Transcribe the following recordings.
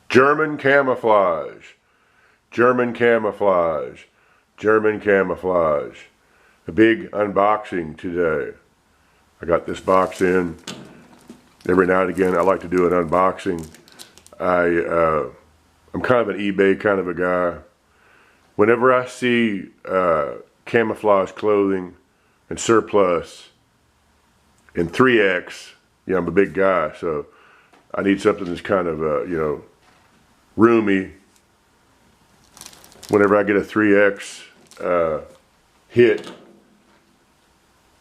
German camouflage, German camouflage, German camouflage. A big unboxing today. I got this box in. Every now and again I like to do an unboxing. I'm kind of an eBay kind of a guy. Whenever I see camouflage clothing and surplus in 3X, yeah, I'm a big guy, so I need something that's kind of, roomy. Whenever I get a 3X hit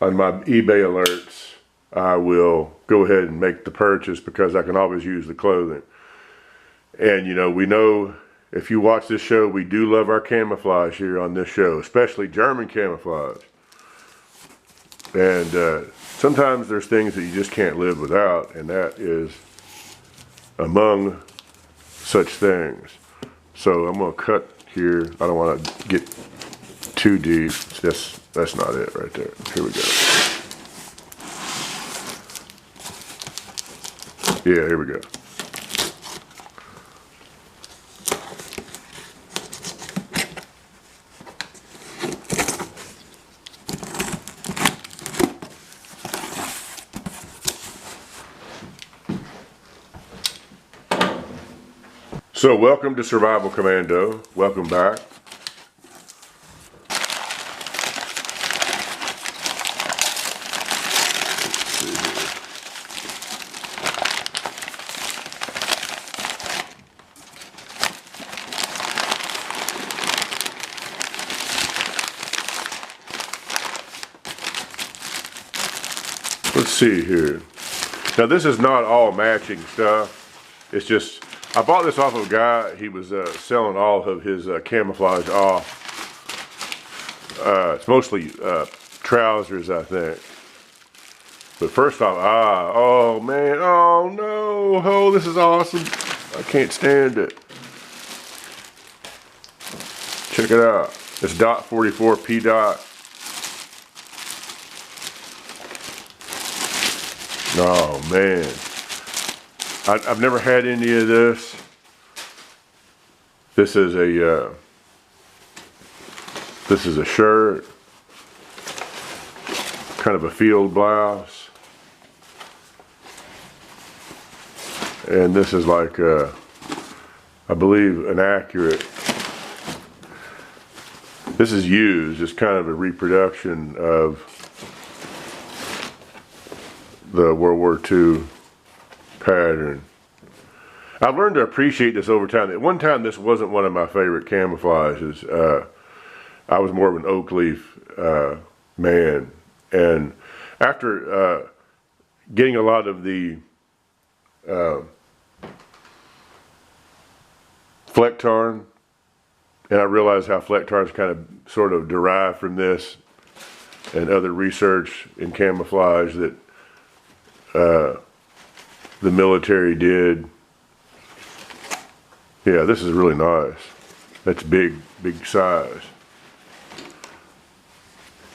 on my eBay alerts, I will go ahead and make the purchase because I can always use the clothing. And we know if you watch this show, we do love our camouflage here on this show, especially German camouflage. And sometimes there's things that you just can't live without, and that is among such things. So I'm gonna cut here. I don't want to get too deep. That's not it right there. Here we go. Yeah, here we go. So welcome to Survival Commando. Welcome back. Let's see here. Now this is not all matching stuff. It's just, I bought this off of a guy. He was selling all of his camouflage off. It's mostly trousers, I think. But first off, oh man, oh no, oh this is awesome. I can't stand it. Check it out. It's dot 44 P dot. Oh man. I've never had any of this. This is a shirt, kind of a field blouse, and this is like I believe an accurate. This is used. It's kind of a reproduction of the World War II pattern. I've learned to appreciate this over time. At one time, this wasn't one of my favorite camouflages. I was more of an oak leaf man. And after getting a lot of the Flecktarn, and I realized how Flecktarn's kind of sort of derived from this and other research in camouflage that the military did. Yeah, this is really nice. That's big size.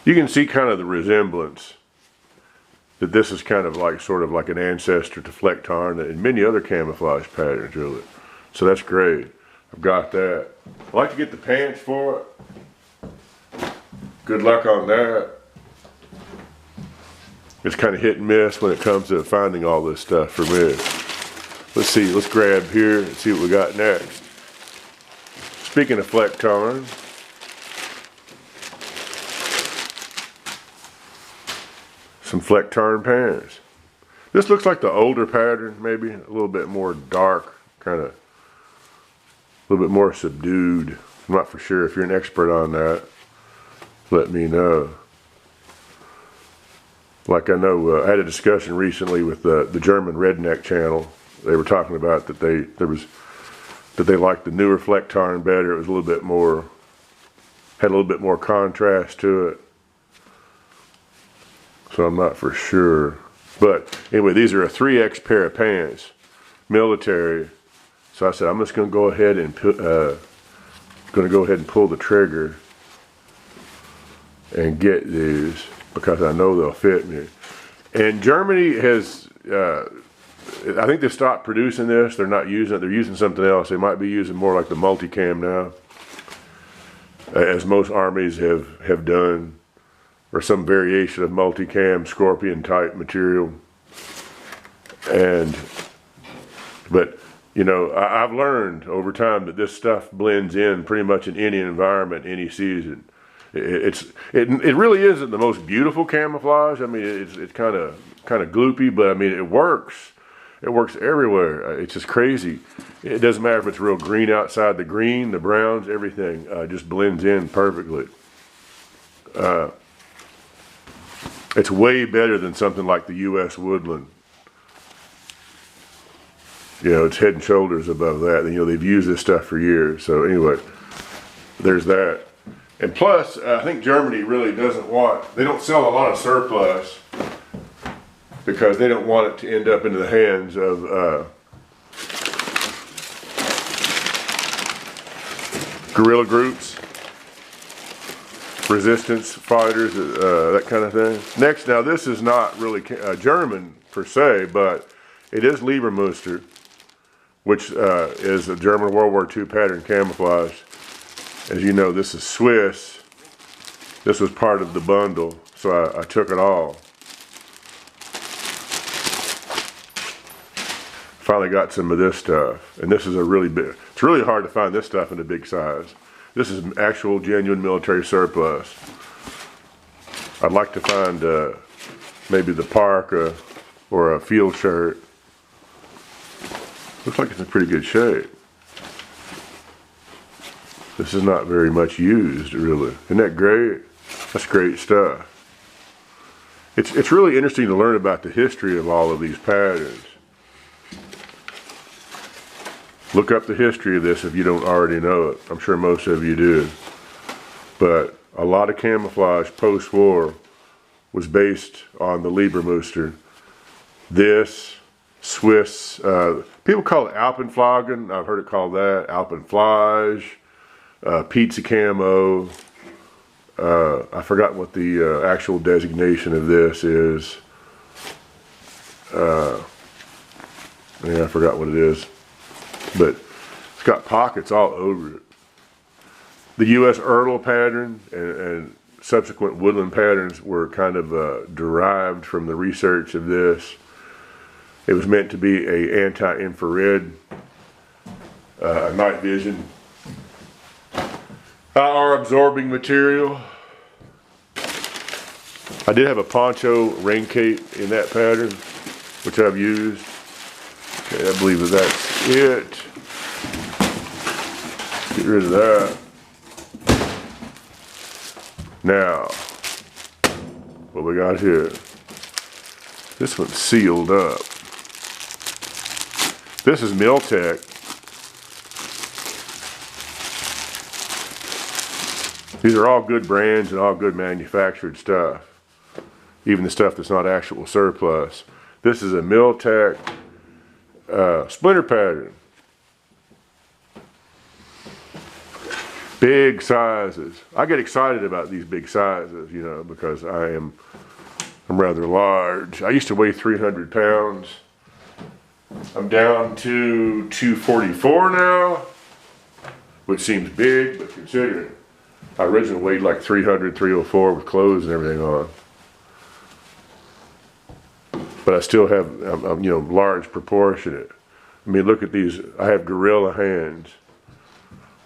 You can see kind of the resemblance that this is kind of like sort of like an ancestor to Flecktarn and many other camouflage patterns, really. So that's great. I've got that. I like to get the pants for it. Good luck on that. It's kind of hit and miss when it comes to finding all this stuff for me. Let's see, let's grab here and see what we got next. Speaking of Flecktarn, some Flecktarn pants. This looks like the older pattern, maybe a little bit more dark, kind of a little bit more subdued. I'm not for sure. If you're an expert on that, let me know. Like I know, I had a discussion recently with the German Redneck channel. They were talking about that they liked the newer Flecktarn better. It was a little bit more, had a little bit more contrast to it. So I'm not for sure. But anyway, these are a 3X pair of pants, military. So I said I'm just going to go ahead and pull the trigger and get these because I know they'll fit me. And Germany has I think they stopped producing this. They're not using it. They're using something else. They might be using more like the multicam now, as most armies have done, or some variation of multicam scorpion type material. But you know, I've learned over time that this stuff blends in pretty much in any environment, any season. It really isn't the most beautiful camouflage. I mean, it's kind of gloopy, but I mean, it works. It works everywhere. It's just crazy. It doesn't matter if it's real green outside, the green, the browns, everything just blends in perfectly. It's way better than something like the U.S. woodland. You know, it's head and shoulders above that. You know, they've used this stuff for years. So anyway, there's that. And plus, I think Germany really doesn't want, they don't sell a lot of surplus because they don't want it to end up into the hands of guerrilla groups, resistance fighters, that kind of thing. Next, now this is not really German per se, but it is Liebermuster, which is a German World War II pattern camouflage. As you know, this is Swiss. This was part of the bundle, so I took it all. Finally got some of this stuff, and this is a really big, it's really hard to find this stuff in a big size. This is actual genuine military surplus. I'd like to find maybe the parka or a field shirt. Looks like it's in pretty good shape. This is not very much used, really. Isn't that great? That's great stuff. It's really interesting to learn about the history of all of these patterns. Look up the history of this if you don't already know it. I'm sure most of you do. But a lot of camouflage post-war was based on the Liebermuster. This, Swiss, people call it Alpenflage. I've heard it called that. Alpenflage, pizza camo. I forgot what the actual designation of this is. Yeah, I forgot what it is. But it's got pockets all over it. The U.S. Erdl pattern and subsequent woodland patterns were kind of derived from the research of this. It was meant to be a anti-infrared, night vision, IR absorbing material. I did have a poncho rain cape in that pattern, which I've used. Okay, I believe that's it. Get rid of that. Now, what we got here? This one's sealed up. This is Miltech. These are all good brands and all good manufactured stuff. Even the stuff that's not actual surplus. This is a Miltech Splinter pattern. Big sizes. I get excited about these big sizes, you know, because I'm rather large. I used to weigh 300 pounds. I'm down to 244 now, which seems big, but considering I originally weighed like 300, 304 with clothes and everything on. But I still have, you know, large proportionate. I mean, look at these. I have gorilla hands.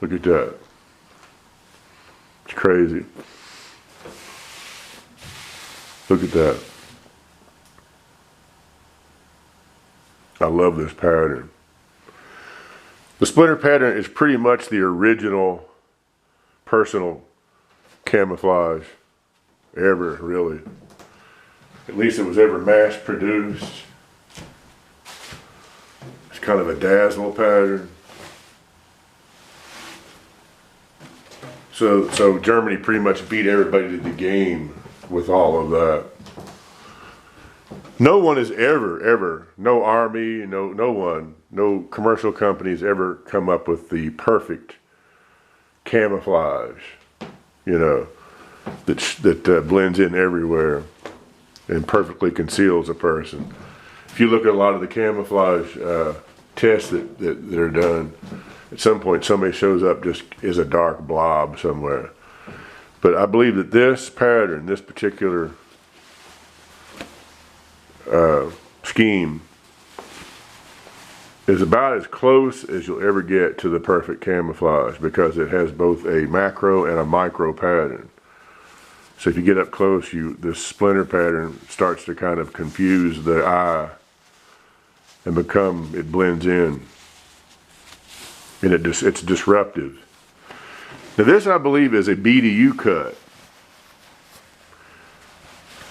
Look at that. It's crazy. Look at that. I love this pattern. The Splinter pattern is pretty much the original personal camouflage ever, really. At least it was ever mass produced. It's kind of a dazzle pattern. So Germany pretty much beat everybody to the game with all of that. No one has ever, no army, no one, no commercial companies ever come up with the perfect camouflage, you know, that blends in everywhere and perfectly conceals a person. if you look at a lot of the camouflage tests that are done, at some point somebody shows up just as a dark blob somewhere. But I believe that this pattern, this particular scheme, is about as close as you'll ever get to the perfect camouflage, because it has both a macro and a micro pattern. So if you get up close, this splinter pattern starts to kind of confuse the eye and it blends in, and it's disruptive. Now this, I believe, is a BDU cut.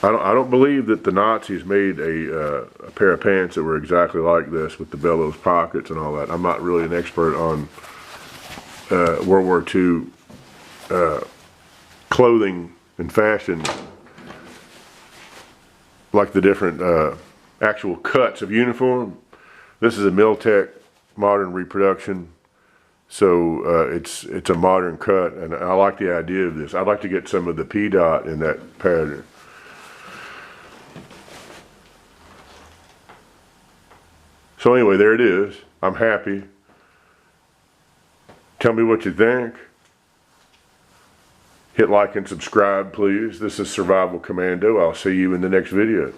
I don't believe that the Nazis made a pair of pants that were exactly like this with the bellows pockets and all that. I'm not really an expert on World War II clothing and fashion, like the different actual cuts of uniform. This is a Miltech modern reproduction, so it's a modern cut, and I like the idea of this. I'd like to get some of the P dot in that pattern. So anyway, there it is. I'm happy. Tell me what you think. Hit like and subscribe, please. This is Survival Commando. I'll see you in the next video.